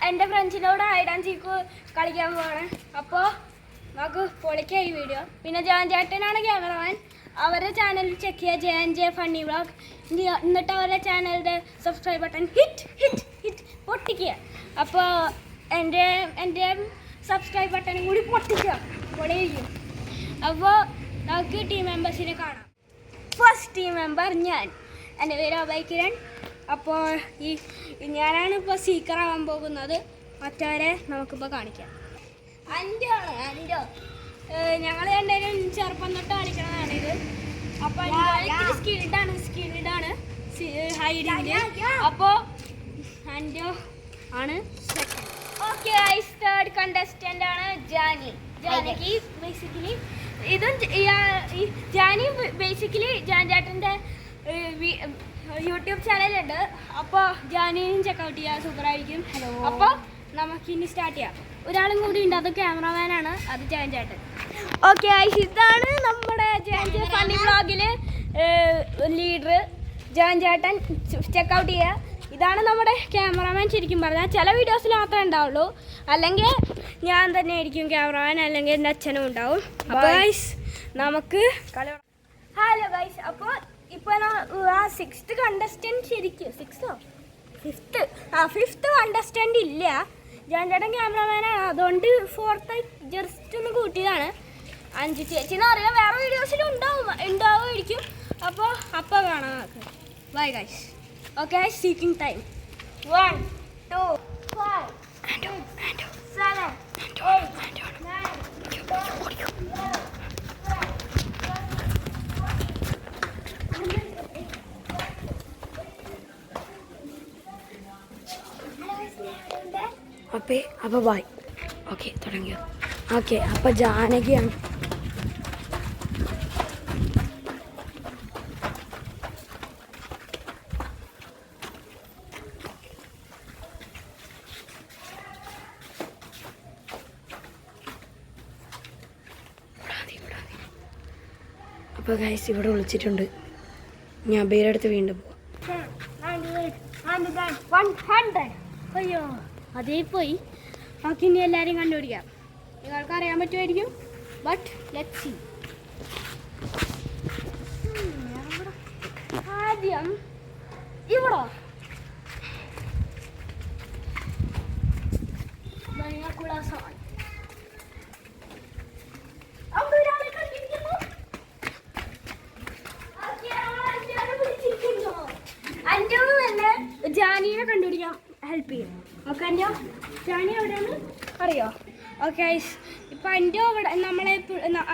എൻ്റെ ഫ്രണ്ട്സിനോട് hide and seek കളിക്കാൻ പോവാണ്. അപ്പോൾ നമുക്ക് പൊളിക്കാം ഈ വീഡിയോ. പിന്നെ ജാൻ ചേട്ടനാണ് ക്യാമറമാൻ. അവരുടെ ചാനൽ ചെക്ക് ചെയ്യുക, JNJ ഫണ്ണി വ്ളോഗ്. എന്നിട്ട് അവരുടെ ചാനലിൻ്റെ subscribe button hit hit hit പൊട്ടിക്കുക. അപ്പോൾ എൻ്റെ സബ്സ്ക്രൈബ് ബട്ടണും കൂടി പൊട്ടിക്കുക, പൊളിയിരിക്കും. അപ്പോൾ നമുക്ക് ടീം മെമ്പേഴ്സിനെ കാണാം. ഫസ്റ്റ് ടീം മെമ്പർ ഞാൻ, എൻ്റെ പേര് അഭയ് കിരൺ. അപ്പോൾ ഞാനാണ് ഇപ്പോൾ സീക്കറാവാൻ പോകുന്നത്. മറ്റവരെ നമുക്കിപ്പോൾ കാണിക്കാം. അൻ്റോ ഞങ്ങൾ രണ്ടുപേരും ചെറുപ്പം തൊട്ട് കളിക്കണതാണിത്. അപ്പോൾ സ്കിൽഡാണ് ഹൈഡിങ്. അപ്പോൾ അൻ്റോ ആണ് സെക്കൻഡ്. ഓക്കെ, തേർഡ് കണ്ടസ്റ്റൻ്റ് ആണ് ജാനിക്ക്. ബേസിക്കലി ജാനി ബേസിക്കലി ജാൻ ചേട്ടൻ്റെ യൂട്യൂബ് ചാനലുണ്ട്. അപ്പോൾ ജാനിയും ചെക്കൗട്ട് ചെയ്യുക, സൂപ്പറായിരിക്കും. അപ്പോൾ നമുക്കിനി സ്റ്റാർട്ട് ചെയ്യാം. ഒരാളും കൂടി ഉണ്ട്, അത് ക്യാമറമാനാണ്, അത് ജാൻ ചേട്ടൻ. ഓക്കെ, ഇതാണ് നമ്മുടെ JNJ ഫണ്ണി വ്ളോഗിൽ ലീഡർ ജാൻ ചേട്ടൻ. ചെക്കൗട്ട് ചെയ്യുക. ഇതാണ് നമ്മുടെ ക്യാമറമാൻ. ശരിക്കും പറഞ്ഞാൽ ചില വീഡിയോസിൽ മാത്രമേ ഉണ്ടാവുള്ളൂ, അല്ലെങ്കിൽ ഞാൻ തന്നെ ആയിരിക്കും ക്യാമറമാൻ, അല്ലെങ്കിൽ എൻ്റെ അച്ഛനും ഉണ്ടാവും. അപ്പോൾ ഗൈസ് നമുക്ക് കളി. ഹലോ ഗൈസ്, അപ്പോൾ ഇപ്പോൾ ആ സിക്സ്ത് കണ്ടസ്റ്റൻറ്റ് ശരിക്കും ഫിഫ്ത്ത് കണ്ടസ്റ്റൻ്റ് ഇല്ല. ജാൻ ചേട്ടൻ ക്യാമറമാനാണ്, അതുകൊണ്ട് ഫോർത്ത് ജസ്റ്റ് ഒന്ന് കൂട്ടിയതാണ്. 5 ചേച്ചിന്ന് അറിയാം, വേറെ വീഡിയോസിലും ഉണ്ടാവുമായിരിക്കും. അപ്പോൾ കാണാം നമുക്ക്. Bye guys. Okay, seeking time. 1 2 5 6 7 8 9 അപ്പോൾ ബൈ. ഓക്കെ, തുടങ്ങിയോ? ഓക്കെ, അപ്പോൾ ജാനകിയാണ്. അപ്പോൾ ഗൈസ് ഇവിടെ വിളിച്ചിട്ടുണ്ട്. ഞാൻ പേരെടുത്ത് വീണ്ടും പോവാം. 100. അയ്യോ, അതേ പോയി. നമുക്ക് ഇനി എല്ലാവരെയും കണ്ടുപിടിക്കാം. നിങ്ങൾക്ക് അറിയാൻ പറ്റുമായിരിക്കും, ബട്ട് ലെറ്റ്സ് സീ. ആദ്യം ഇവിടോ ജാനിയെ കണ്ടുപിടിക്കാം, ഹെൽപ്പ് ചെയ്യും. ഓക്കെ, ജാനി എവിടെയാണ് അറിയോ? ഓക്കെ, ഇപ്പം അൻ്റോ ഇവിടെ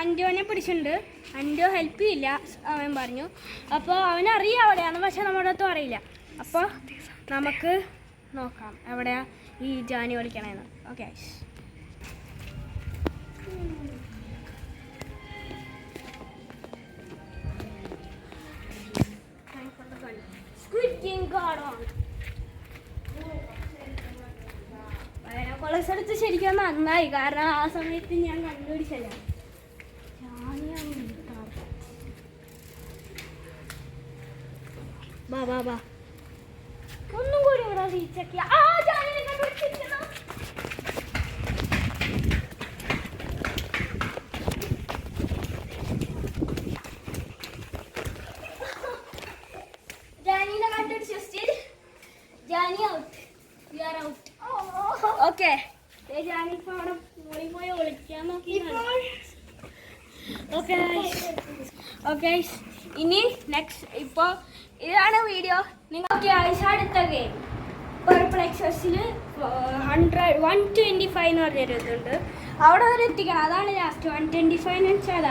അൻ്റോനെ പിടിച്ചിട്ടുണ്ട്. അൻ്റോ ഹെൽപ്പ് ചെയ്യില്ല, അവൻ പറഞ്ഞു. അപ്പോൾ അവനറിയാം എവിടെയാണ്, പക്ഷെ നമ്മുടെ അടുത്തും അറിയില്ല. അപ്പോൾ നമുക്ക് നോക്കാം എവിടെയാ ഈ ജാനി കളിക്കണേന്ന്. ഓക്കെ, കൊളസെടുത്ത് ശരിക്കും നന്നായി, കാരണം ആ സമയത്ത് ഞാൻ കണ്ടുപിടിച്ചല്ല. ബാ ഒന്നും കൂടി ഇവിടെ റീച്ചൊക്കെ. ജാനിനെ കണ്ടുപിടിച്ചു. Still Jani out. We are out. Okay, Jani ഇപ്പോൾ അവിടെ മോളിൽ പോയി ഒളിക്കാൻ നോക്കി. ഓക്കെ, ഇനി നെക്സ്റ്റ് ഇപ്പോൾ ഇതാണ് വീഡിയോ. നിങ്ങൾക്ക് അടുത്ത ഗെയിം പർപ്പിൾ എക്സസിൽ 125 എന്ന് പറഞ്ഞൊരു ഇതുണ്ട്. അവിടെ വരെ എത്തിക്കണം, അതാണ് ലാസ്റ്റ് 125 എന്ന് വെച്ചാൽ.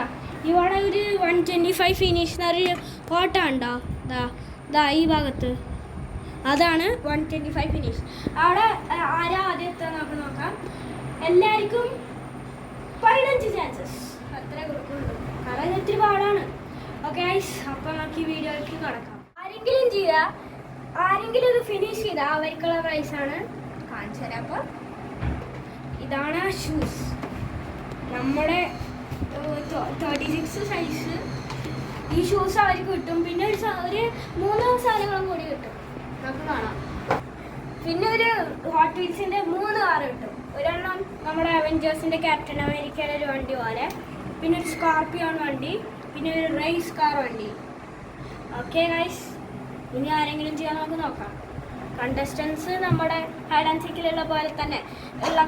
ഇവിടെ ഒരു 125 ഫിനിഷ് എന്നൊരു ഓട്ടം ഉണ്ടോ? ഈ ഭാഗത്ത് അതാണ് 125 ഫിനിഷ്. അവിടെ ആരാ ആദ്യം എത്താൻ നോക്കാം. എല്ലാവർക്കും 15 ചാൻസസ് അത്ര കൊടുക്കുള്ളൂ, കാരണം ഇത്തിരി പാടാണ്. ഓക്കെ ഗൈസ്, അപ്പോൾ നമുക്ക് ഈ വീഡിയോയിലേക്ക് കടക്കാം. ആരെങ്കിലും ഇത് ഫിനിഷ് ചെയ്താൽ അവർക്കുള്ള പ്രൈസാണ് കാണിച്ചു തരാം. അപ്പോൾ ഇതാണ് ആ ഷൂസ്, നമ്മുടെ 36 സൈസ്. ഈ ഷൂസ് അവർക്ക് കിട്ടും. പിന്നെ ഒരു 3 സാധനങ്ങളും കൂടി കിട്ടും. നമുക്ക് കാണാം. പിന്നെ ഒരു ഹോട്ട് വീൽസിന്റെ 3 കാർ കിട്ടും. ഒരെണ്ണം നമ്മുടെ അവഞ്ചേഴ്സിന്റെ ക്യാപ്റ്റൻ അമേരിക്കയുടെ ഒരു വണ്ടി പോലെ, പിന്നെ ഒരു സ്കോർപിയോൺ വണ്ടി, പിന്നെ ഒരു റേസ് കാർ വണ്ടി. ഓക്കെ ഗൈസ്, ഇനി ആരെങ്കിലും ചെയ്യാൻ നമുക്ക് നോക്കാം. കണ്ടസ്റ്റൻസ് നമ്മുടെ ഹൈഡ് ആൻഡ് സീക്കിലുള്ള പോലെ തന്നെ ഉള്ള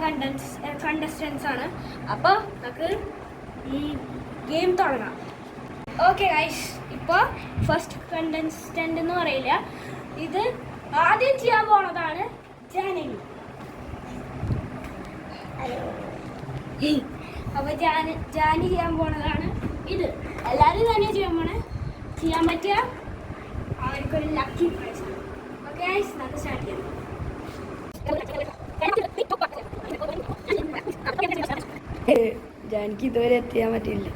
കണ്ടസ്റ്റൻസ് ആണ്. അപ്പോൾ നമുക്ക് ഈ ഗെയിം തുടങ്ങാം. ഓക്കെ ഗൈസ്, ഇപ്പോൾ ഫസ്റ്റ് കണ്ടസ്റ്റൻ്റ് എന്ന് പറയില്ല, ഇത് ആദ്യം ചെയ്യാൻ പോണതാണ് ജാനി. അപ്പോൾ ജാനി ചെയ്യാൻ പോണതാണ് ഇത്. എല്ലാവരും തന്നെ ചെയ്യാൻ പറ്റിയ അവർക്കൊരു ലക്കി പ്രൈസ് ആണ്. ഓക്കെ ഗൈസ്, നമുക്ക് സ്റ്റാർട്ട് ചെയ്യാം. ജാനിക്ക് ഇതുവരെ എത്തിയാൻ പറ്റില്ല.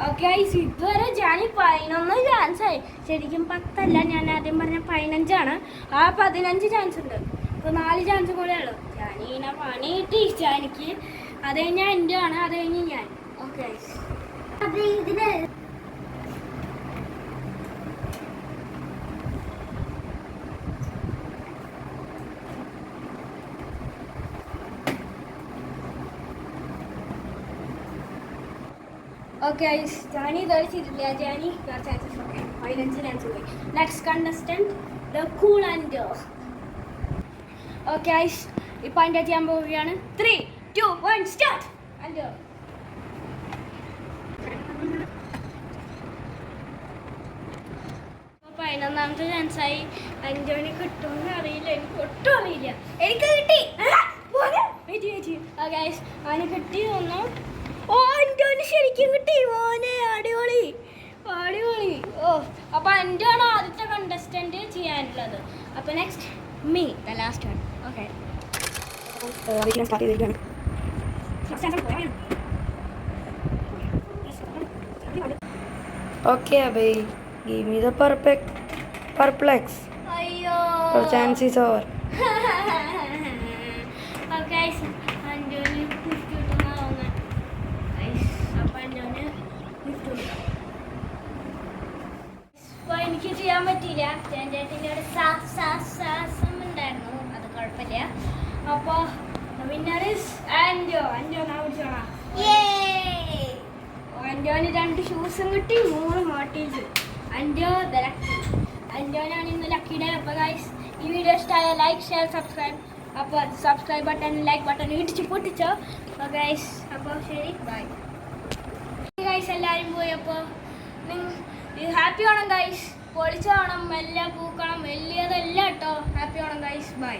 ഓക്കെ, ഇതുവരെ ജാനി 11 ചാൻസായി. ശരിക്കും 10 അല്ല, ഞാൻ ആദ്യം പറഞ്ഞ 15 ആ 15 ചാൻസ് ഉണ്ട്. ഇപ്പോൾ 4 ചാൻസ് കൂടെ ഉള്ളു. ജാനീനെ പണി കിട്ടി ജാനിക്ക്. അത് കഴിഞ്ഞാൽ എൻ്റെ ആണ്, അത് കഴിഞ്ഞ് ഞാൻ. ഓക്കെ, ഇതിന് ഓക്കെ, ജാനി ഇതുവരെ ചെയ്തിട്ടില്ല. ജാനി ചാൻസസ്. ഓക്കെ, 15 ചാൻസ് പോയി. Next contestant the cool and. Okay, ഇപ്പം അതിൻ്റെ ചെയ്യാൻ പോവുകയാണ്. 3, 2, 1 സ്റ്റാർട്ട്. ആൻഡ് അപ്പോൾ 11ാമത്തെ ചാൻസായി. അഞ്ചോണി കിട്ടുമെന്ന് അറിയില്ല, എനിക്ക് ഒട്ടും അറിയില്ല. എനിക്ക് കിട്ടി. ഓക്കെ, അവന് കിട്ടി തോന്നു. ഓ, എൻ്റെ ശരിക്കും കിട്ടി മോനെ. അടിപൊളി അടിപൊളി. ഓ, അപ്പോൾ എൻ്റെ ആണ് ആദ്യത്തെ കണ്ടസ്റ്റന്റ് ചെയ്യാനുള്ളത്. അപ്പോൾ next me, the last one. Okay, start ചെയ്തിരിക്കുകയാണ്. Okay, Abhay, give me the perplex. അയ്യോ, Your chance is over. Okay, അഞ്ചോന് ഗിഫ്റ്റ് കിട്ടുന്ന തോന്നുന്നു. അപ്പം അഞ്ചോന് ഗിഫ്റ്റ് കൊടുക്കാം. ഇപ്പോൾ എനിക്ക് ചെയ്യാൻ പറ്റിയില്ല. ചേട്ടൻ്റെ ഒരു സാസം ഉണ്ടായിരുന്നു, അത് കുഴപ്പമില്ല. അപ്പോൾ വിന്നർ ഇസ് ആൻഡോ. ആൻഡോ ഞാൻ പിടിച്ചോളാം. ആൻഡോന് 2 ഷൂസും കിട്ടി, 3 മോട്ടീവ്സ്. ആൻഡോ ദ ലക്കി. ആൻഡോനാണ് ഇന്ന് ലക്കി ഡേ. അപ്പോൾ ഗൈസ്, ഈ വീഡിയോ ഇഷ്ടമായ ലൈക്ക്, ഷെയർ, സബ്സ്ക്രൈബ്. അപ്പോൾ സബ്സ്ക്രൈബ് ബട്ടൺ, ലൈക്ക് ബട്ടൺ ഇടിച്ച് പൊട്ടിച്ചോ. അപ്പോൾ ഗൈസ്, അപ്പോൾ ശരി, ബൈ ഗൈസ്. എല്ലാവരും പോയി. അപ്പോൾ ഹാപ്പി ഓണം ഗൈസ്. പൊളിച്ചോണം, എല്ലാം പൂക്കണം, വലിയതെല്ലാം കേട്ടോ. Happy Onam guys, by.